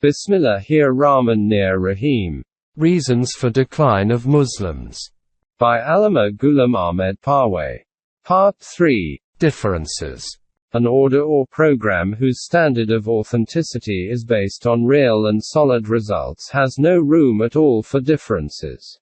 Bismillahir-Rahman-Nir-Rahim. Reasons for Decline of Muslims. By Allama Ghulam Ahmed Parwez. Part 3. Differences. An order or program whose standard of authenticity is based on real and solid results has no room at all for differences.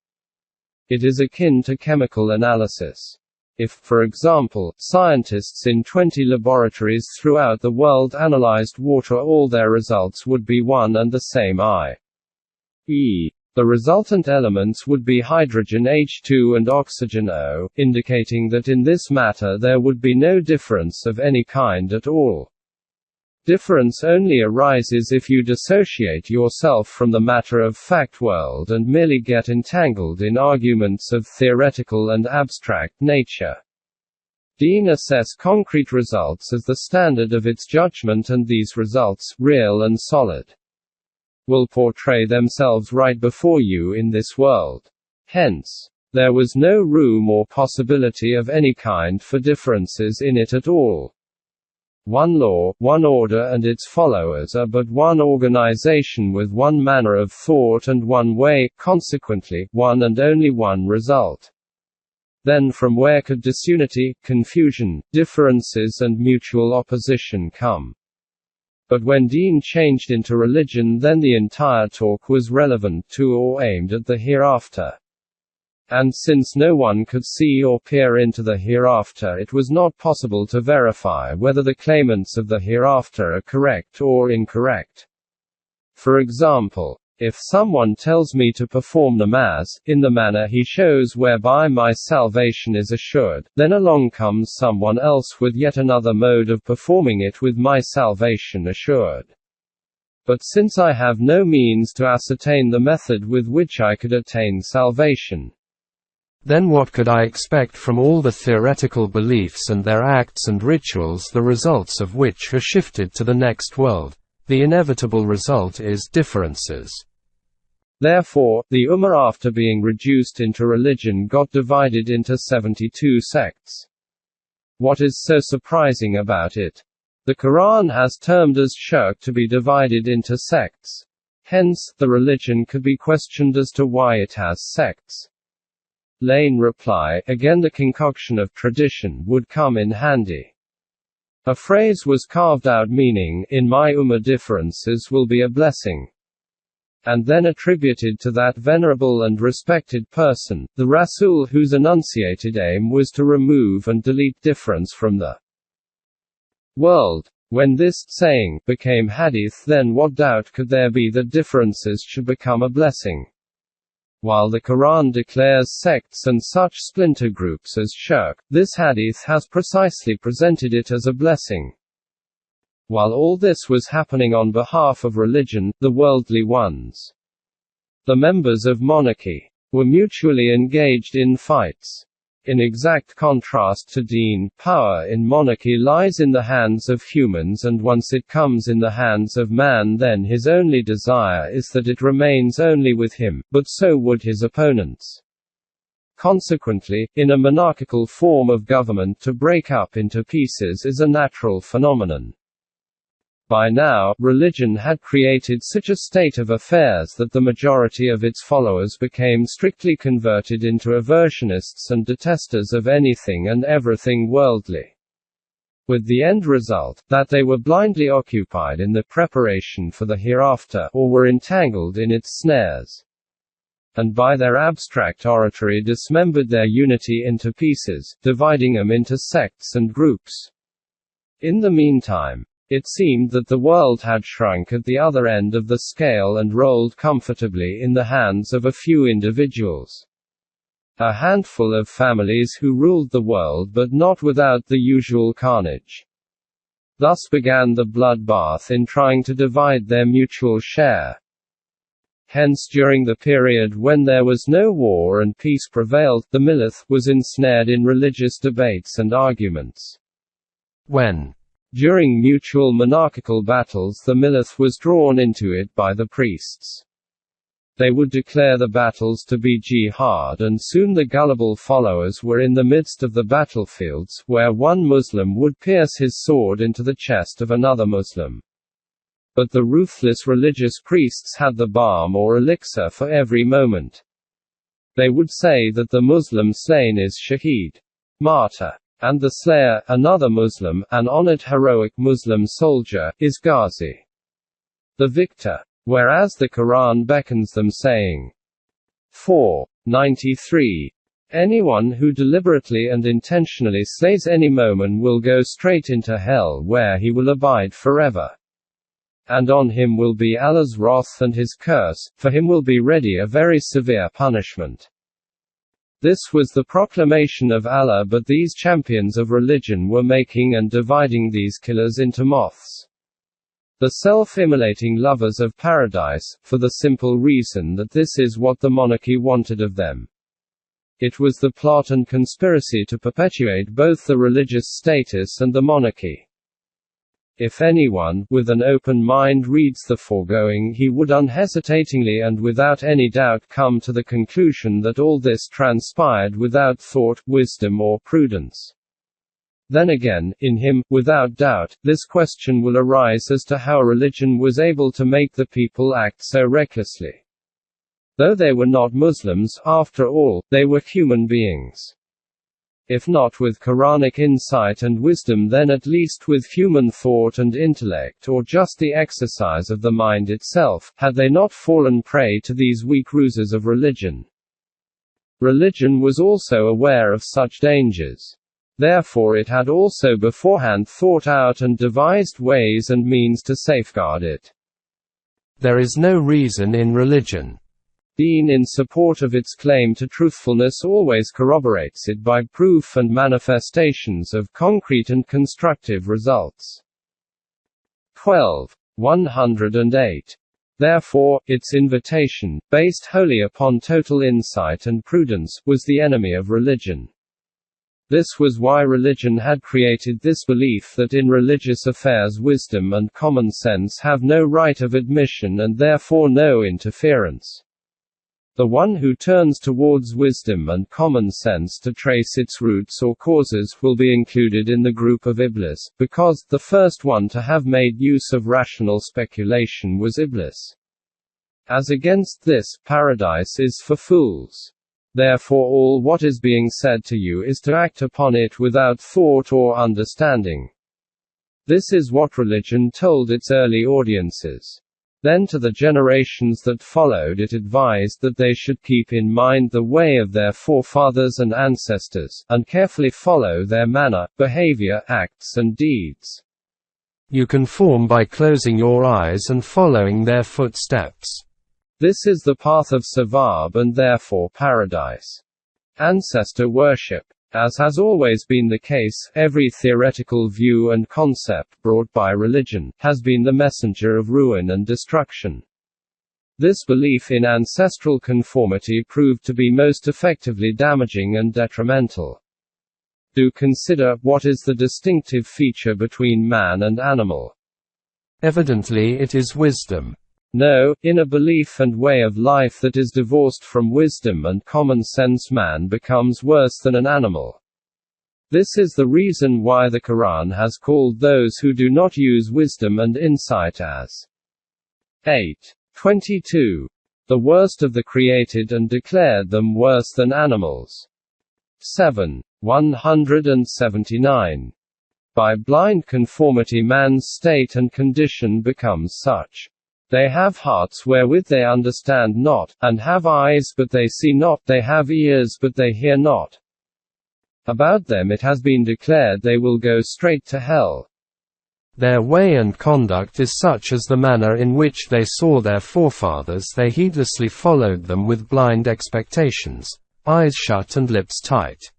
It is akin to chemical analysis. If, for example, scientists in 20 laboratories throughout the world analyzed water, all their results would be one and the same, i.e., the resultant elements would be hydrogen H2 and oxygen O, indicating that in this matter there would be no difference of any kind at all. Difference only arises if you dissociate yourself from the matter-of-fact world and merely get entangled in arguments of theoretical and abstract nature. Deen assess concrete results as the standard of its judgment, and these results, real and solid, will portray themselves right before you in this world. Hence, there was no room or possibility of any kind for differences in it at all. One law, one order, and its followers are but one organization with one manner of thought and one way, consequently, one and only one result. Then from where could disunity, confusion, differences and mutual opposition come? But when Deen changed into religion, then the entire talk was relevant to or aimed at the hereafter. And since no one could see or peer into the hereafter, it was not possible to verify whether the claimants of the hereafter are correct or incorrect. For example, if someone tells me to perform namaz, in the manner he shows whereby my salvation is assured, then along comes someone else with yet another mode of performing it with my salvation assured. But since I have no means to ascertain the method with which I could attain salvation, then what could I expect from all the theoretical beliefs and their acts and rituals, the results of which are shifted to the next world? The inevitable result is differences. Therefore, the Ummah, after being reduced into religion, got divided into 72 sects. What is so surprising about it? The Quran has termed as shirk to be divided into sects. Hence, the religion could be questioned as to why it has sects. Lane reply, again the concoction of tradition would come in handy. A phrase was carved out meaning, in my ummah differences will be a blessing, and then attributed to that venerable and respected person, the Rasul, whose enunciated aim was to remove and delete difference from the world. When this saying became hadith, then what doubt could there be that differences should become a blessing? While the Quran declares sects and such splinter groups as shirk, this hadith has precisely presented it as a blessing. While all this was happening on behalf of religion, the worldly ones, the members of monarchy, were mutually engaged in fights. In exact contrast to Deen, power in monarchy lies in the hands of humans, and once it comes in the hands of man, then his only desire is that it remains only with him, but so would his opponents. Consequently, in a monarchical form of government, to break up into pieces is a natural phenomenon. By now, religion had created such a state of affairs that the majority of its followers became strictly converted into aversionists and detesters of anything and everything worldly, with the end result, that they were blindly occupied in the preparation for the hereafter, or were entangled in its snares, and by their abstract oratory dismembered their unity into pieces, dividing them into sects and groups. In the meantime, it seemed that the world had shrunk at the other end of the scale and rolled comfortably in the hands of a few individuals. A handful of families who ruled the world, but not without the usual carnage. Thus began the bloodbath in trying to divide their mutual share. Hence, during the period when there was no war and peace prevailed, the millith was ensnared in religious debates and arguments. When, during mutual monarchical battles, the millith was drawn into it by the priests, they would declare the battles to be jihad, and soon the gullible followers were in the midst of the battlefields, where one Muslim would pierce his sword into the chest of another Muslim. But the ruthless religious priests had the balm or elixir for every moment. They would say that the Muslim slain is shaheed, martyr, and the slayer, another Muslim, an honored heroic Muslim soldier, is ghazi, the victor. Whereas the Quran beckons them saying, 4:93, anyone who deliberately and intentionally slays any mu'min will go straight into hell where he will abide forever. And on him will be Allah's wrath and his curse, for him will be ready a very severe punishment. This was the proclamation of Allah, but these champions of religion were making and dividing these killers into moths, the self-immolating lovers of paradise, for the simple reason that this is what the monarchy wanted of them. It was the plot and conspiracy to perpetuate both the religious status and the monarchy. If anyone, with an open mind reads the foregoing, he would unhesitatingly and without any doubt come to the conclusion that all this transpired without thought, wisdom or prudence. Then again, in him, without doubt, this question will arise as to how religion was able to make the people act so recklessly. Though they were not Muslims, after all, they were human beings. If not with Quranic insight and wisdom, then at least with human thought and intellect, or just the exercise of the mind itself, had they not fallen prey to these weak ruses of religion. Religion was also aware of such dangers. Therefore it had also beforehand thought out and devised ways and means to safeguard it. There is no reason in religion. Deen, in support of its claim to truthfulness, always corroborates it by proof and manifestations of concrete and constructive results. 12:108. Therefore, its invitation, based wholly upon total insight and prudence, was the enemy of religion. This was why religion had created this belief that in religious affairs wisdom and common sense have no right of admission and therefore no interference. The one who turns towards wisdom and common sense to trace its roots or causes will be included in the group of Iblis, because the first one to have made use of rational speculation was Iblis. As against this, paradise is for fools. Therefore all what is being said to you is to act upon it without thought or understanding. This is what religion told its early audiences. Then to the generations that followed it advised that they should keep in mind the way of their forefathers and ancestors, and carefully follow their manner, behavior, acts and deeds. You conform by closing your eyes and following their footsteps. This is the path of Sawab and therefore paradise. Ancestor worship. As has always been the case, every theoretical view and concept brought by religion has been the messenger of ruin and destruction. This belief in ancestral conformity proved to be most effectively damaging and detrimental. Do consider, what is the distinctive feature between man and animal? Evidently it is wisdom. No, in a belief and way of life that is divorced from wisdom and common sense, man becomes worse than an animal. This is the reason why the Quran has called those who do not use wisdom and insight as 8:22, the worst of the created, and declared them worse than animals. 7:179. By blind conformity man's state and condition becomes such. They have hearts wherewith they understand not, and have eyes but they see not, they have ears but they hear not. About them it has been declared they will go straight to hell. Their way and conduct is such as the manner in which they saw their forefathers, they heedlessly followed them with blind expectations, eyes shut and lips tight.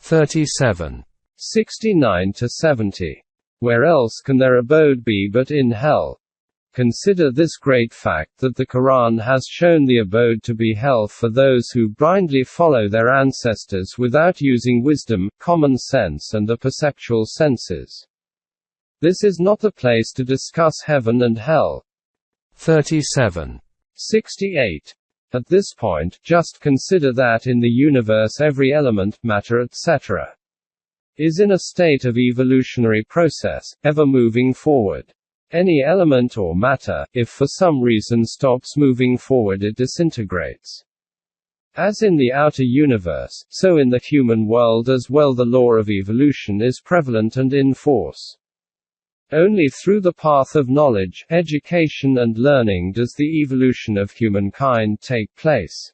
37:69-70. Where else can their abode be but in hell? Consider this great fact that the Quran has shown the abode to be hell for those who blindly follow their ancestors without using wisdom, common sense and the perceptual senses. This is not the place to discuss heaven and hell. 37:68. At this point, just consider that in the universe every element, matter etc., is in a state of evolutionary process, ever moving forward. Any element or matter, if for some reason stops moving forward, it disintegrates. As in the outer universe, so in the human world as well, the law of evolution is prevalent and in force. Only through the path of knowledge, education and learning does the evolution of humankind take place.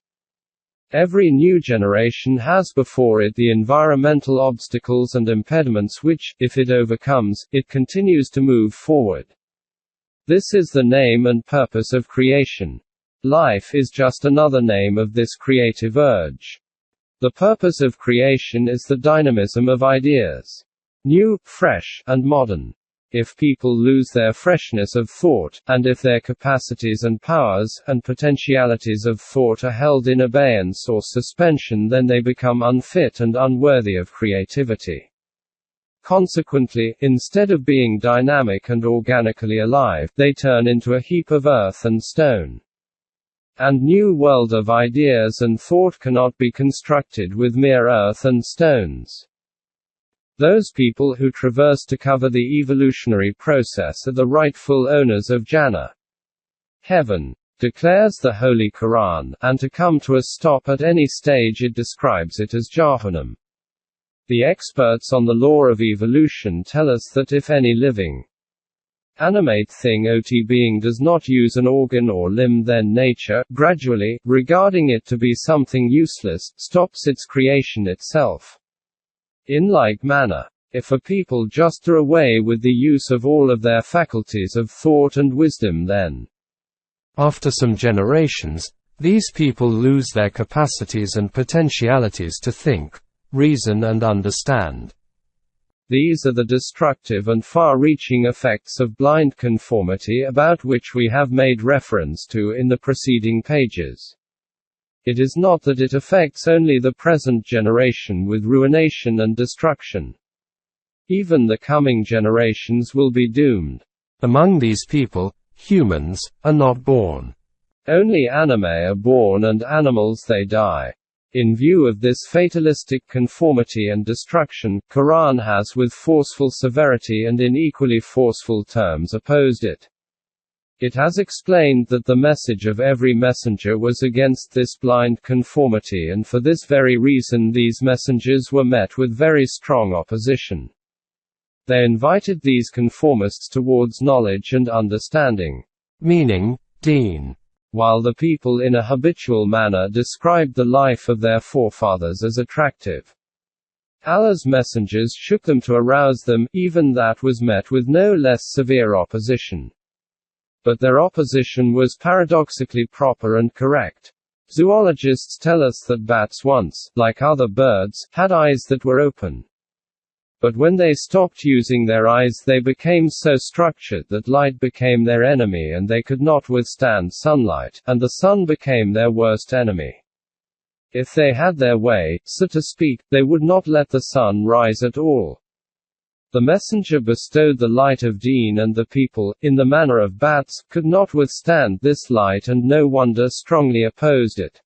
Every new generation has before it the environmental obstacles and impediments which, if it overcomes, it continues to move forward. This is the name and purpose of creation. Life is just another name of this creative urge. The purpose of creation is the dynamism of ideas. New, fresh, and modern. If people lose their freshness of thought, and if their capacities and powers, and potentialities of thought are held in abeyance or suspension, then they become unfit and unworthy of creativity. Consequently, instead of being dynamic and organically alive, they turn into a heap of earth and stone. And new world of ideas and thought cannot be constructed with mere earth and stones. Those people who traverse to cover the evolutionary process are the rightful owners of Jannah. Heaven, declares the Holy Quran, and to come to a stop at any stage it describes it as Jahannam. The experts on the law of evolution tell us that if any living, animate thing or being does not use an organ or limb, then nature, gradually, regarding it to be something useless, stops its creation itself. In like manner, if a people just do away with the use of all of their faculties of thought and wisdom, then, after some generations, these people lose their capacities and potentialities to think, reason and understand. These are the destructive and far-reaching effects of blind conformity about which we have made reference to in the preceding pages. It is not that it affects only the present generation with ruination and destruction. Even the coming generations will be doomed. Among these people, humans are not born. Only anime are born and animals they die. In view of this fatalistic conformity and destruction, Quran has with forceful severity and in equally forceful terms opposed it. It has explained that the message of every messenger was against this blind conformity, and for this very reason these messengers were met with very strong opposition. They invited these conformists towards knowledge and understanding, meaning, deen, while the people in a habitual manner described the life of their forefathers as attractive. Allah's messengers shook them to arouse them, even that was met with no less severe opposition. But their opposition was paradoxically proper and correct. Zoologists tell us that bats once, like other birds, had eyes that were open. But when they stopped using their eyes, they became so structured that light became their enemy and they could not withstand sunlight, and the sun became their worst enemy. If they had their way, so to speak, they would not let the sun rise at all. The messenger bestowed the light of deen, and the people, in the manner of bats, could not withstand this light and no wonder strongly opposed it.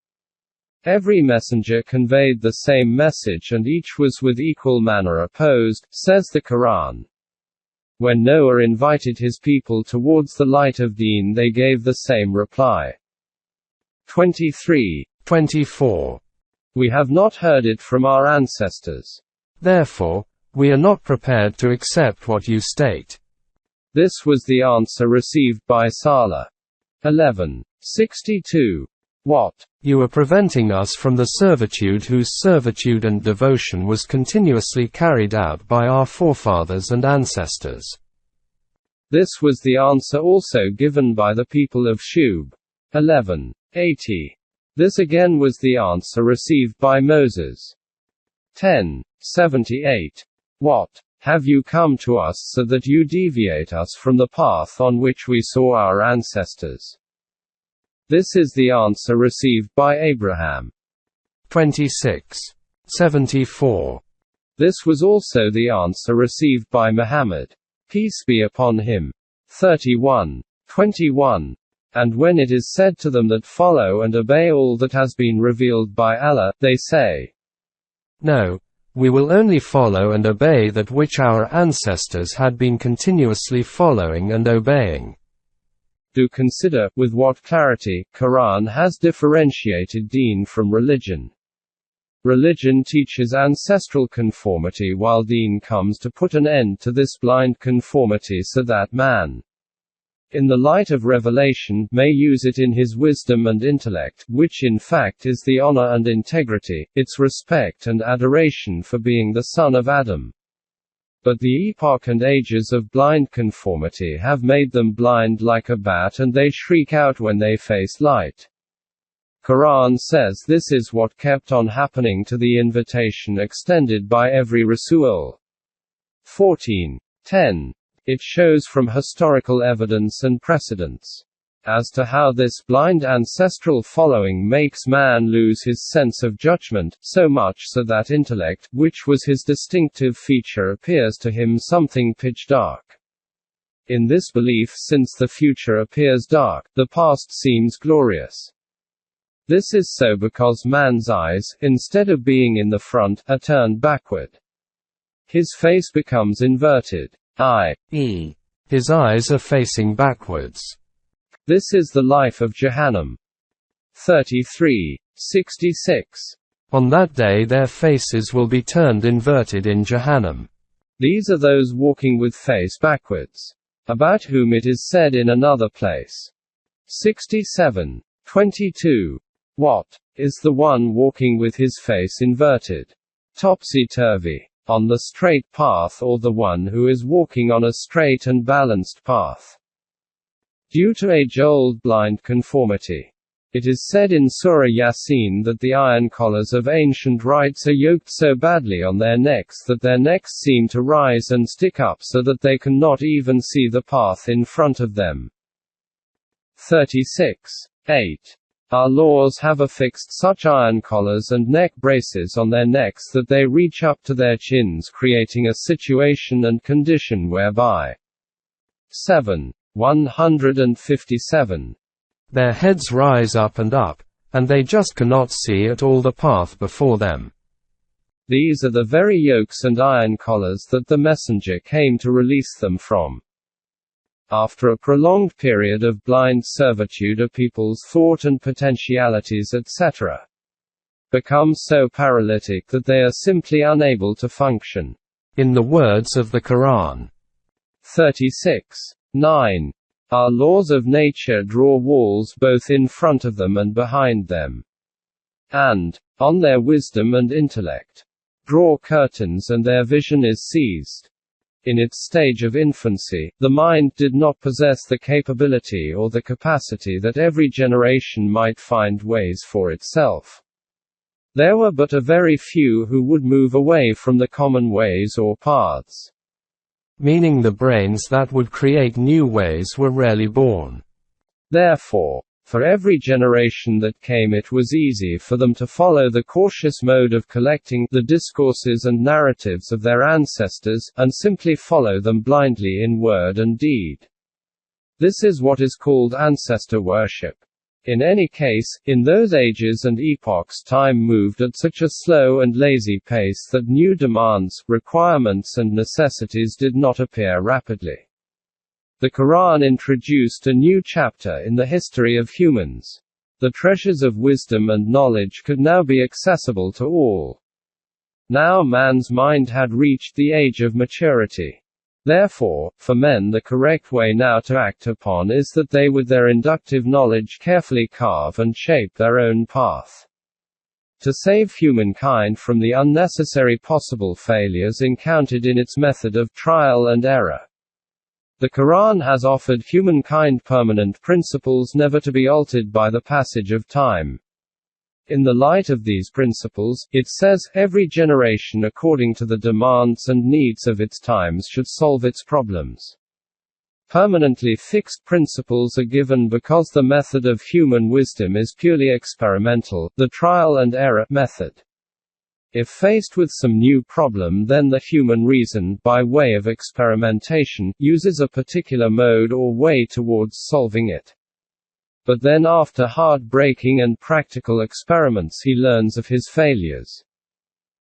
Every messenger conveyed the same message and each was with equal manner opposed, says the Quran. When Noah invited his people towards the light of deen, they gave the same reply. 23:24. We have not heard it from our ancestors. Therefore, we are not prepared to accept what you state. This was the answer received by Salah. 11:62. What? You are preventing us from the servitude whose servitude and devotion was continuously carried out by our forefathers and ancestors. This was the answer also given by the people of Shub. 11:80. This again was the answer received by Moses. 10:78. What? Have you come to us so that you deviate us from the path on which we saw our ancestors? This is the answer received by Abraham. 26:74. This was also the answer received by Muhammad. Peace be upon him. 31:21. And when it is said to them that follow and obey all that has been revealed by Allah, they say, No, We will only follow and obey that which our ancestors had been continuously following and obeying. Do consider, with what clarity, Quran has differentiated deen from religion. Religion teaches ancestral conformity while deen comes to put an end to this blind conformity so that man, in the light of revelation, may use it in his wisdom and intellect, which in fact is the honor and integrity, its respect and adoration for being the son of Adam. But the epoch and ages of blind conformity have made them blind like a bat, and they shriek out when they face light. Quran says this is what kept on happening to the invitation extended by every Rasul. 14:10. It shows from historical evidence and precedents as to how this blind ancestral following makes man lose his sense of judgment, so much so that intellect, which was his distinctive feature, appears to him something pitch dark. In this belief, since the future appears dark, the past seems glorious. This is so because man's eyes, instead of being in the front, are turned backward. His face becomes inverted, i.e., his eyes are facing backwards. This is the life of Jahannam. 33:66. On that day their faces will be turned inverted in Jahannam. These are those walking with face backwards, about whom it is said in another place. 67:22. What is the one walking with his face inverted, topsy-turvy, on the straight path, or the one who is walking on a straight and balanced path? Due to age-old blind conformity, it is said in Surah Yasin that the iron collars of ancient rites are yoked so badly on their necks that their necks seem to rise and stick up so that they cannot even see the path in front of them. 36:8. Our laws have affixed such iron collars and neck braces on their necks that they reach up to their chins, creating a situation and condition whereby 157. Their heads rise up, and they just cannot see at all the path before them. These are the very yokes and iron collars that the messenger came to release them from. After a prolonged period of blind servitude, a people's thought and potentialities etc. become so paralytic that they are simply unable to function. In the words of the Quran, 36:9. Our laws of nature draw walls both in front of them and behind them, and, on their wisdom and intellect, draw curtains, and their vision is seized. In its stage of infancy, the mind did not possess the capability or the capacity that every generation might find ways for itself. There were but a very few who would move away from the common ways or paths. Meaning the brains that would create new ways were rarely born. Therefore, for every generation that came, it was easy for them to follow the cautious mode of collecting the discourses and narratives of their ancestors, and simply follow them blindly in word and deed. This is what is called ancestor worship. In any case, in those ages and epochs, time moved at such a slow and lazy pace that new demands, requirements and necessities did not appear rapidly. The Quran introduced a new chapter in the history of humans. The treasures of wisdom and knowledge could now be accessible to all. Now man's mind had reached the age of maturity. Therefore, for men the correct way now to act upon is that they with their inductive knowledge carefully carve and shape their own path. To save humankind from the unnecessary possible failures encountered in its method of trial and error, the Quran has offered humankind permanent principles never to be altered by the passage of time. In the light of these principles, it says, every generation according to the demands and needs of its times should solve its problems. Permanently fixed principles are given because the method of human wisdom is purely experimental, the trial and error method. If faced with some new problem, then the human reason, by way of experimentation, uses a particular mode or way towards solving it. But then after hard-breaking and practical experiments he learns of his failures.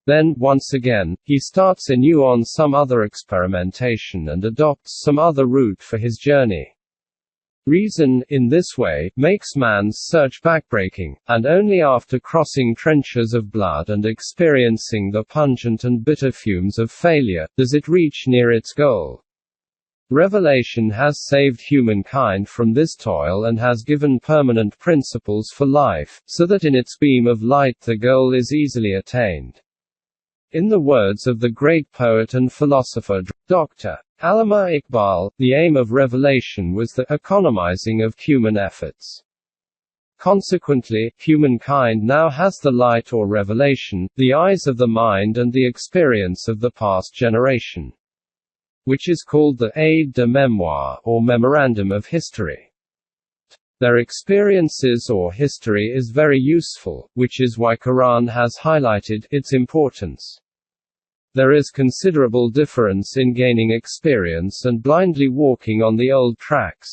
Then, once again, he starts anew on some other experimentation and adopts some other route for his journey. Reason, in this way, makes man's search backbreaking, and only after crossing trenches of blood and experiencing the pungent and bitter fumes of failure, does it reach near its goal. Revelation has saved humankind from this toil and has given permanent principles for life, so that in its beam of light the goal is easily attained. In the words of the great poet and philosopher Dr. Allama Iqbal, the aim of revelation was the economizing of human efforts. Consequently, humankind now has the light or revelation, the eyes of the mind and the experience of the past generation, which is called the aide de mémoire, or memorandum of history. Their experiences or history is very useful, which is why Quran has highlighted its importance. There is considerable difference in gaining experience and blindly walking on the old tracks.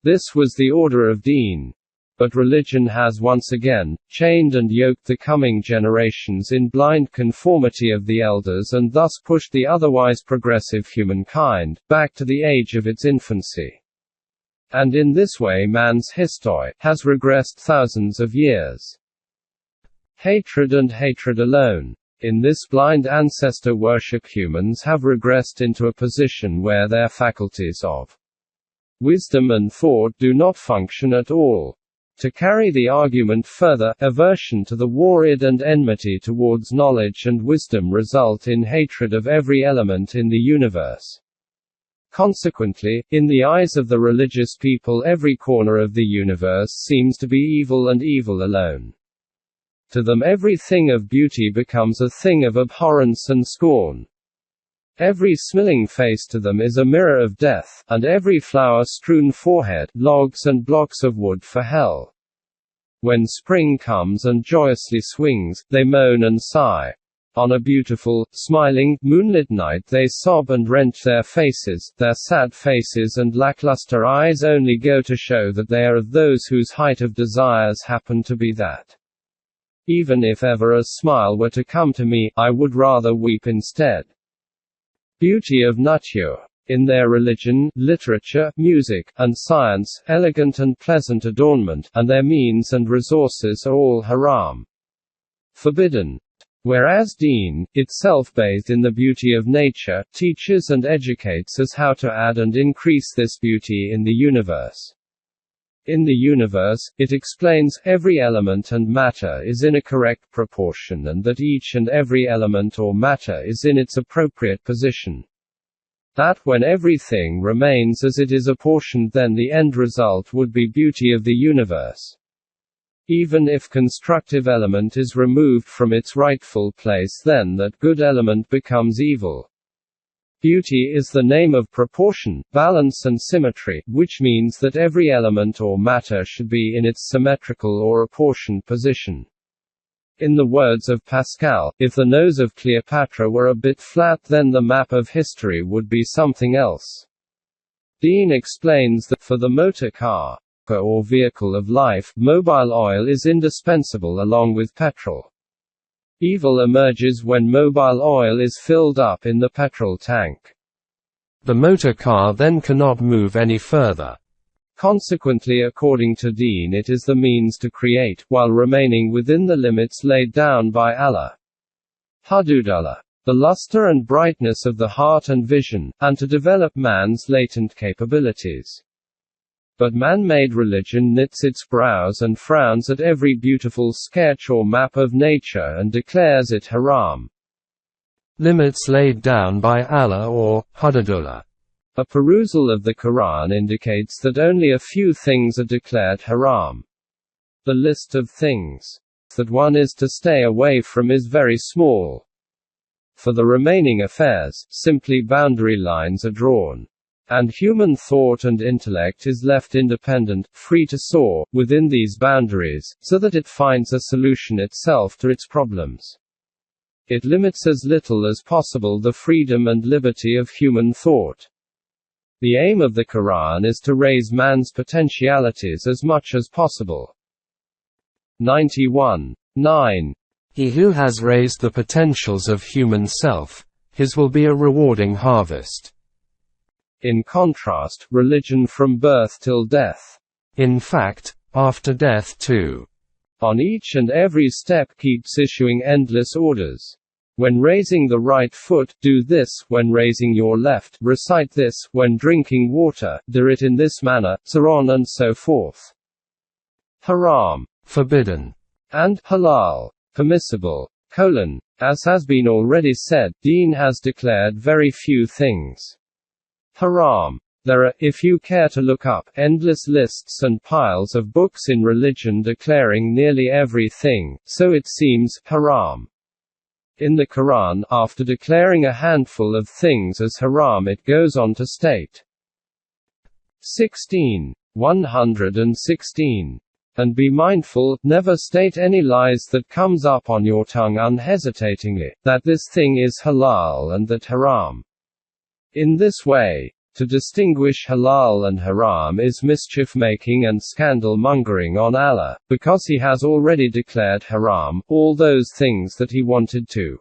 This was the order of Deen. But religion has once again chained and yoked the coming generations in blind conformity of the elders and thus pushed the otherwise progressive humankind back to the age of its infancy. And in this way man's history has regressed thousands of years. Hatred and hatred alone. In this blind ancestor worship humans have regressed into a position where their faculties of wisdom and thought do not function at all. To carry the argument further, aversion to the war-id and enmity towards knowledge and wisdom result in hatred of every element in the universe. Consequently, in the eyes of the religious people every corner of the universe seems to be evil and evil alone. To them every thing of beauty becomes a thing of abhorrence and scorn. Every smiling face to them is a mirror of death, and every flower-strewn forehead, logs and blocks of wood for hell. When spring comes and joyously swings, they moan and sigh. On a beautiful, smiling, moonlit night they sob and wrench their faces. Their sad faces and lackluster eyes only go to show that they are of those whose height of desires happen to be that. Even if ever a smile were to come to me, I would rather weep instead. Beauty of nature. In their religion, literature, music, and science, elegant and pleasant adornment, and their means and resources are all haram. Forbidden. Whereas Deen, itself bathed in the beauty of nature, teaches and educates us how to add and increase this beauty in the universe. In the universe, it explains, every element and matter is in a correct proportion and that each and every element or matter is in its appropriate position. That when everything remains as it is apportioned, then the end result would be beauty of the universe. Even if constructive element is removed from its rightful place, then that good element becomes evil. Beauty is the name of proportion, balance and symmetry, which means that every element or matter should be in its symmetrical or apportioned position. In the words of Pascal, if the nose of Cleopatra were a bit flat, then the map of history would be something else. Deen explains that, for the motor car, or vehicle of life, mobile oil is indispensable along with petrol. Evil emerges when mobile oil is filled up in the petrol tank. The motor car then cannot move any further. Consequently, according to Deen, it is the means to create, while remaining within the limits laid down by Allah. Hududullah. The luster and brightness of the heart and vision, and to develop man's latent capabilities. But man-made religion knits its brows and frowns at every beautiful sketch or map of nature and declares it haram. Limits laid down by Allah or Hududullah. A perusal of the Quran indicates that only a few things are declared haram. The list of things that one is to stay away from is very small. For the remaining affairs, simply boundary lines are drawn. And human thought and intellect is left independent, free to soar, within these boundaries, so that it finds a solution itself to its problems. It limits as little as possible the freedom and liberty of human thought. The aim of the Quran is to raise man's potentialities as much as possible. 91. 9. He who has raised the potentials of human self, his will be a rewarding harvest. In contrast, religion from birth till death. In fact, after death too. On each and every step keeps issuing endless orders. When raising the right foot, do this; when raising your left, recite this; when drinking water, do it in this manner, so on and so forth. Haram, forbidden, and halal, permissible. As has been already said, Deen has declared very few things haram. There are, if you care to look up, endless lists and piles of books in religion declaring nearly everything, so it seems, haram. In the Quran, after declaring a handful of things as haram, it goes on to state 116. And be mindful, never state any lies that comes up on your tongue unhesitatingly, that this thing is halal and that haram. In this way, to distinguish halal and haram is mischief-making and scandal-mongering on Allah, because He has already declared haram all those things that He wanted to.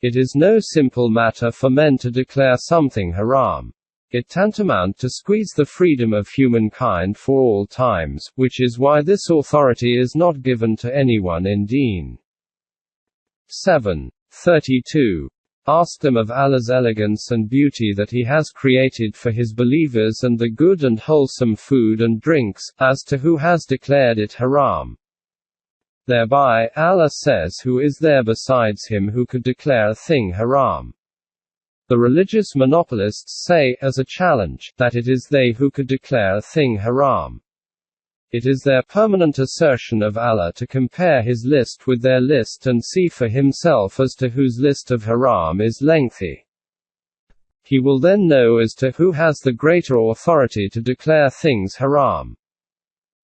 It is no simple matter for men to declare something haram. It tantamount to squeeze the freedom of humankind for all times, which is why this authority is not given to anyone in Deen. 7:32. Ask them of Allah's elegance and beauty that He has created for His believers and the good and wholesome food and drinks, as to who has declared it haram. Thereby, Allah says, who is there besides Him who could declare a thing haram? The religious monopolists say, as a challenge, that it is they who could declare a thing haram. It is their permanent assertion of Allah to compare His list with their list and see for himself as to whose list of haram is lengthy. He will then know as to who has the greater authority to declare things haram.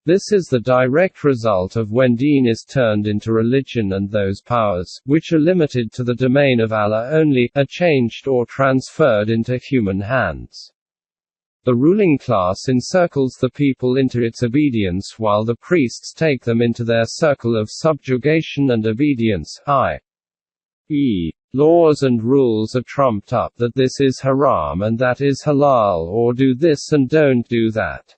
This is the direct result of when Deen is turned into religion, and those powers, which are limited to the domain of Allah only, are changed or transferred into human hands. The ruling class encircles the people into its obedience while the priests take them into their circle of subjugation and obedience, i.e., laws and rules are trumped up that this is haram and that is halal, or do this and don't do that.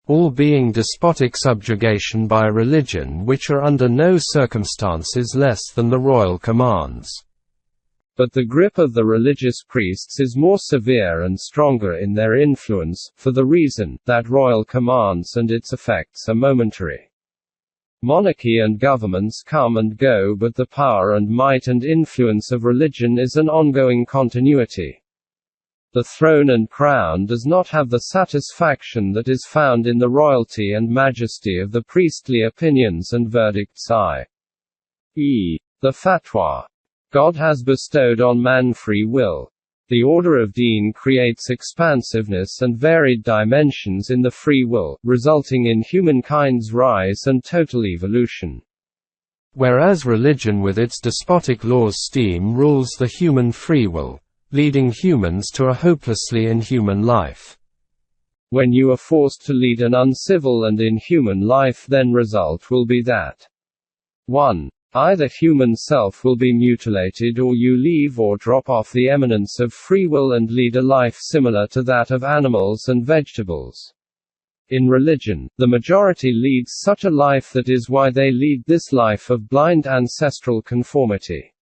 All being despotic subjugation by religion, which are under no circumstances less than the royal commands. But the grip of the religious priests is more severe and stronger in their influence, for the reason that royal commands and its effects are momentary. Monarchy and governments come and go, but the power and might and influence of religion is an ongoing continuity. The throne and crown does not have the satisfaction that is found in the royalty and majesty of the priestly opinions and verdicts, i.e., the fatwa. God has bestowed on man free will. The order of Deen creates expansiveness and varied dimensions in the free will, resulting in humankind's rise and total evolution. Whereas religion with its despotic laws steam-rules the human free will, leading humans to a hopelessly inhuman life. When you are forced to lead an uncivil and inhuman life, then result will be that 1. Either human self will be mutilated, or you leave or drop off the eminence of free will and lead a life similar to that of animals and vegetables. In religion, the majority leads such a life, that is why they lead this life of blind ancestral conformity.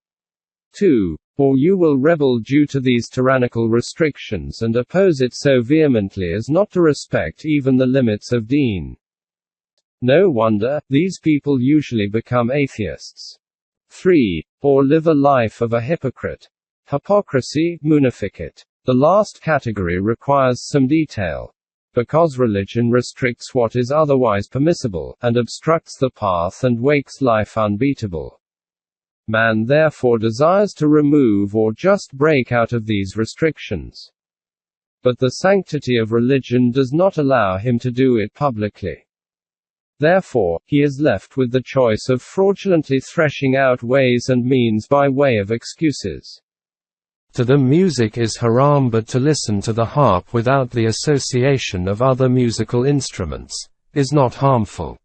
2. Or you will rebel due to these tyrannical restrictions and oppose it so vehemently as not to respect even the limits of Deen. No wonder, these people usually become atheists. 3. Or live a life of a hypocrite. Hypocrisy, munafiqat. The last category requires some detail. Because religion restricts what is otherwise permissible, and obstructs the path and makes life unbeatable. Man therefore desires to remove or just break out of these restrictions. But the sanctity of religion does not allow him to do it publicly. Therefore, he is left with the choice of fraudulently threshing out ways and means by way of excuses. To them music is haram, but to listen to the harp without the association of other musical instruments is not harmful.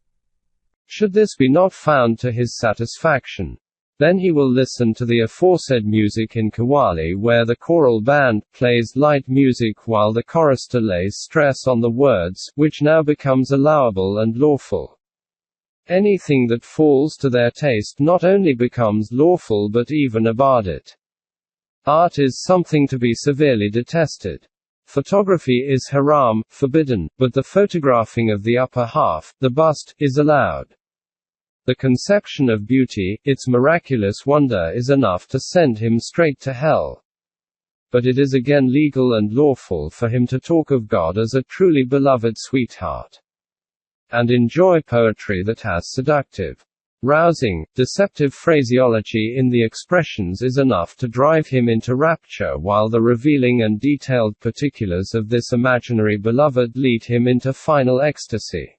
Should this be not found to his satisfaction, then he will listen to the aforesaid music in Qawwali, where the choral band plays light music while the chorister lays stress on the words, which now becomes allowable and lawful. Anything that falls to their taste not only becomes lawful but even abadit. Art is something to be severely detested. Photography is haram, forbidden, but the photographing of the upper half, the bust, is allowed. The conception of beauty, its miraculous wonder, is enough to send him straight to hell. But it is again legal and lawful for him to talk of God as a truly beloved sweetheart, and enjoy poetry that has seductive, rousing, deceptive phraseology in the expressions is enough to drive him into rapture, while the revealing and detailed particulars of this imaginary beloved lead him into final ecstasy.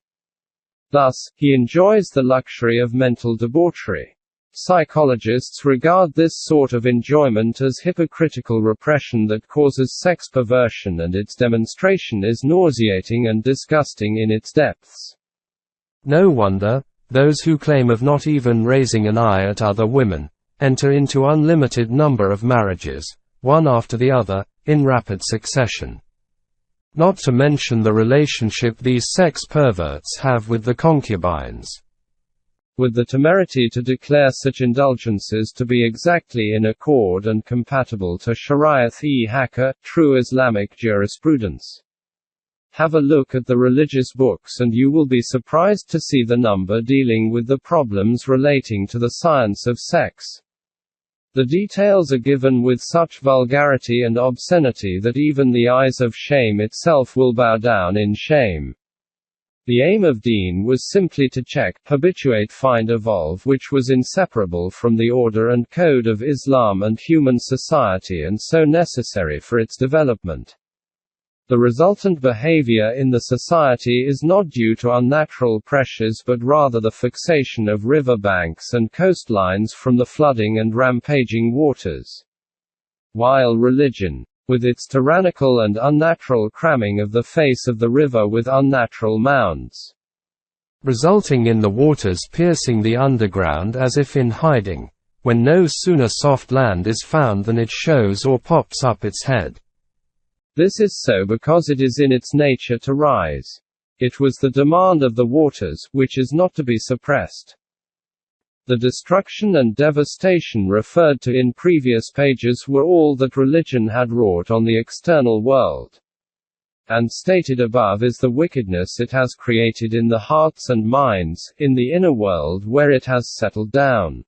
Thus, he enjoys the luxury of mental debauchery. Psychologists regard this sort of enjoyment as hypocritical repression that causes sex perversion, and its demonstration is nauseating and disgusting in its depths. No wonder those who claim of not even raising an eye at other women enter into unlimited number of marriages, one after the other, in rapid succession. Not to mention the relationship these sex perverts have with the concubines. With the temerity to declare such indulgences to be exactly in accord and compatible to Shariat-e-Haqqa, true Islamic jurisprudence. Have a look at the religious books and you will be surprised to see the number dealing with the problems relating to the science of sex. The details are given with such vulgarity and obscenity that even the eyes of shame itself will bow down in shame. The aim of Deen was simply to check, habituate, find, evolve, which was inseparable from the order and code of Islam and human society, and so necessary for its development. The resultant behavior in the society is not due to unnatural pressures but rather the fixation of river banks and coastlines from the flooding and rampaging waters. While religion, with its tyrannical and unnatural cramming of the face of the river with unnatural mounds, resulting in the waters piercing the underground as if in hiding, when no sooner soft land is found than it shows or pops up its head. This is so because it is in its nature to rise. It was the demand of the waters, which is not to be suppressed. The destruction and devastation referred to in previous pages were all that religion had wrought on the external world. And stated above is the wickedness it has created in the hearts and minds, in the inner world where it has settled down.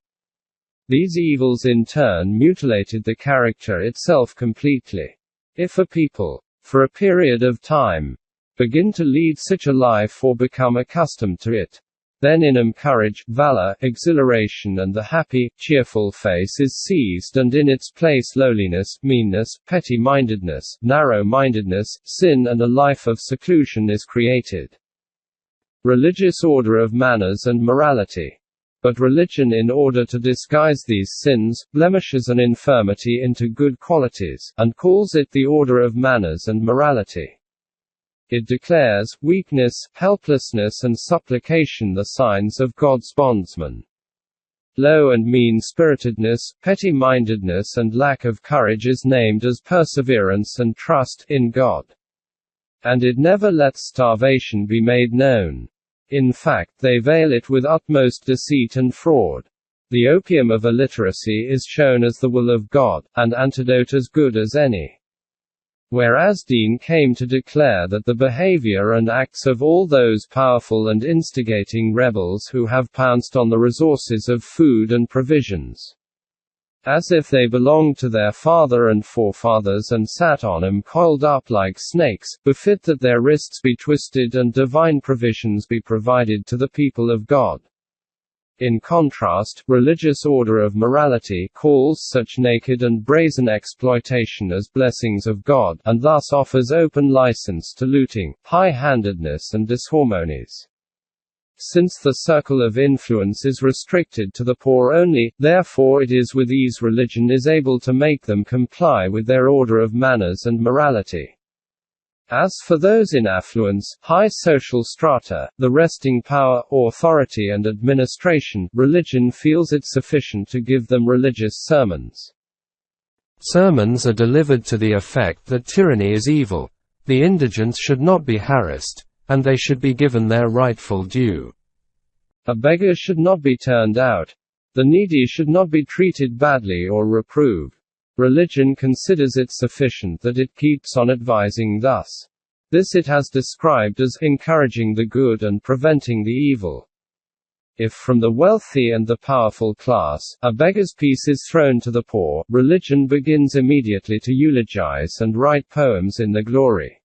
These evils in turn mutilated the character itself completely. If a people, for a period of time, begin to lead such a life or become accustomed to it, then in them courage, valor, exhilaration and the happy, cheerful face is seized, and in its place lowliness, meanness, petty-mindedness, narrow-mindedness, sin and a life of seclusion is created. Religious order of manners and morality. But religion, in order to disguise these sins, blemishes an infirmity into good qualities, and calls it the order of manners and morality. It declares weakness, helplessness and supplication the signs of God's bondsman. Low and mean-spiritedness, petty-mindedness and lack of courage is named as perseverance and trust in God. And it never lets starvation be made known. In fact, they veil it with utmost deceit and fraud. The opium of illiteracy is shown as the will of God, and antidote as good as any. Whereas Deen came to declare that the behavior and acts of all those powerful and instigating rebels who have pounced on the resources of food and provisions, as if they belonged to their father and forefathers and sat on them coiled up like snakes, befit that their wrists be twisted and divine provisions be provided to the people of God. In contrast, religious order of morality calls such naked and brazen exploitation as blessings of God, and thus offers open license to looting, high-handedness and disharmonies. Since the circle of influence is restricted to the poor only, therefore it is with ease religion is able to make them comply with their order of manners and morality. As for those in affluence, high social strata, the resting power, authority and administration, religion feels it sufficient to give them religious sermons. Sermons are delivered to the effect that tyranny is evil, the indigent should not be harassed, and they should be given their rightful due. A beggar should not be turned out. The needy should not be treated badly or reproved. Religion considers it sufficient that it keeps on advising thus. This it has described as encouraging the good and preventing the evil. If from the wealthy and the powerful class, a beggar's piece is thrown to the poor, religion begins immediately to eulogize and write poems in their glory.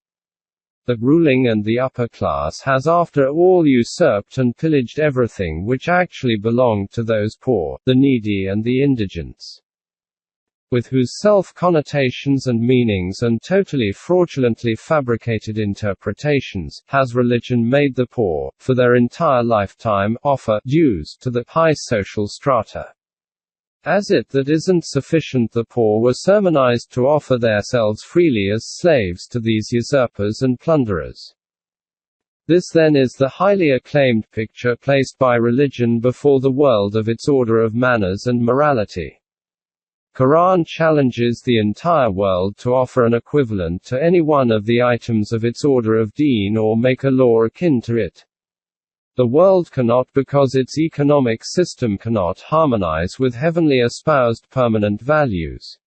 The ruling and the upper class has after all usurped and pillaged everything which actually belonged to those poor, the needy and the indigents, with whose self-connotations and meanings and totally fraudulently fabricated interpretations, has religion made the poor, for their entire lifetime, offer dues to the high social strata. As it that isn't sufficient, the poor were sermonized to offer themselves freely as slaves to these usurpers and plunderers. This then is the highly acclaimed picture placed by religion before the world of its order of manners and morality. Quran challenges the entire world to offer an equivalent to any one of the items of its order of deen or make a law akin to it. The world cannot, because its economic system cannot harmonize with heavenly espoused permanent values.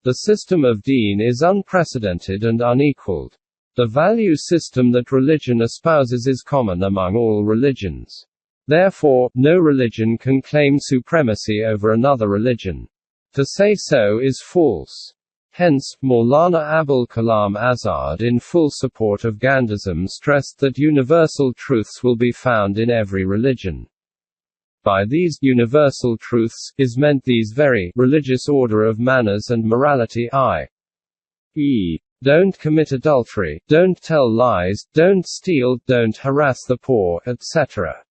The system of deen is unprecedented and unequaled. The value system that religion espouses is common among all religions. Therefore, no religion can claim supremacy over another religion. To say so is false. Hence, Maulana Abul Kalam Azad, in full support of Gandhism, stressed that universal truths will be found in every religion. By these universal truths is meant these very religious order of manners and morality, i.e., don't commit adultery, don't tell lies, don't steal, don't harass the poor, etc.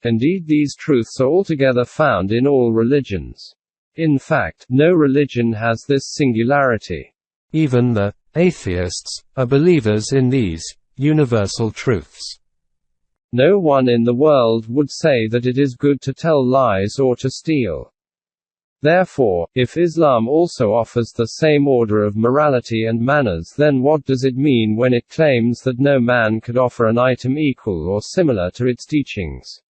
Indeed, these truths are altogether found in all religions. In fact, no religion has this singularity. Even the atheists are believers in these universal truths. No one in the world would say that it is good to tell lies or to steal. Therefore, if Islam also offers the same order of morality and manners, then what does it mean when it claims that no man could offer an item equal or similar to its teachings?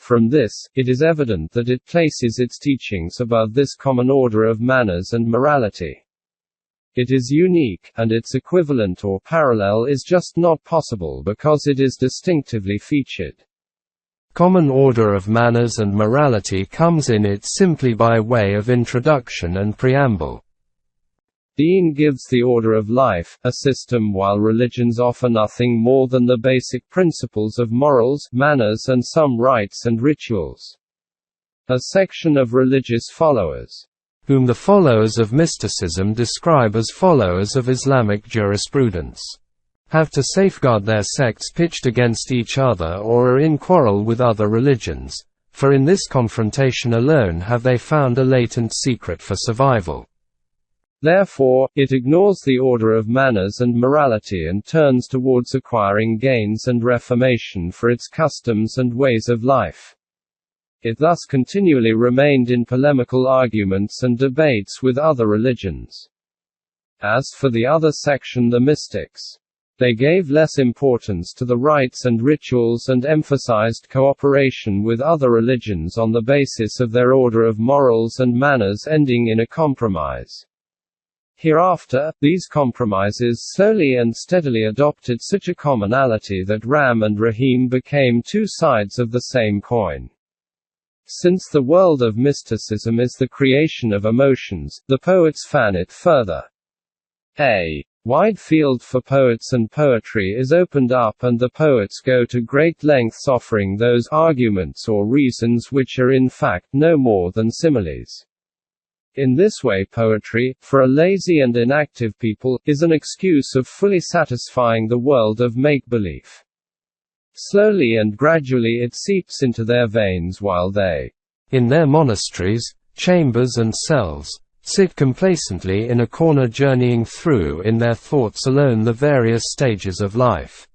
From this, it is evident that it places its teachings above this common order of manners and morality. It is unique, and its equivalent or parallel is just not possible because it is distinctively featured. Common order of manners and morality comes in it simply by way of introduction and preamble. Deen gives the order of life, a system, while religions offer nothing more than the basic principles of morals, manners and some rites and rituals. A section of religious followers, whom the followers of mysticism describe as followers of Islamic jurisprudence, have to safeguard their sects pitched against each other or are in quarrel with other religions, for in this confrontation alone have they found a latent secret for survival. Therefore, it ignores the order of manners and morality and turns towards acquiring gains and reformation for its customs and ways of life. It thus continually remained in polemical arguments and debates with other religions. As for the other section, the mystics, they gave less importance to the rites and rituals and emphasized cooperation with other religions on the basis of their order of morals and manners ending in a compromise. Hereafter, these compromises slowly and steadily adopted such a commonality that Ram and Rahim became two sides of the same coin. Since the world of mysticism is the creation of emotions, the poets fan it further. A wide field for poets and poetry is opened up, and the poets go to great lengths offering those arguments or reasons which are in fact no more than similes. In this way, poetry, for a lazy and inactive people, is an excuse of fully satisfying the world of make-believe. Slowly and gradually it seeps into their veins while they, in their monasteries, chambers and cells, sit complacently in a corner journeying through in their thoughts alone the various stages of life.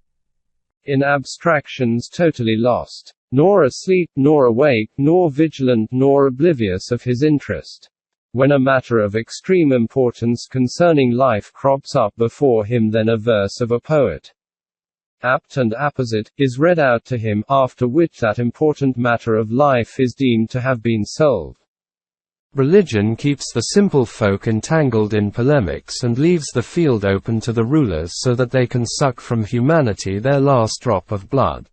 In abstractions totally lost. Nor asleep, nor awake, nor vigilant, nor oblivious of his interest. When a matter of extreme importance concerning life crops up before him, then a verse of a poet, apt and apposite, is read out to him, after which that important matter of life is deemed to have been solved. Religion keeps the simple folk entangled in polemics and leaves the field open to the rulers so that they can suck from humanity their last drop of blood.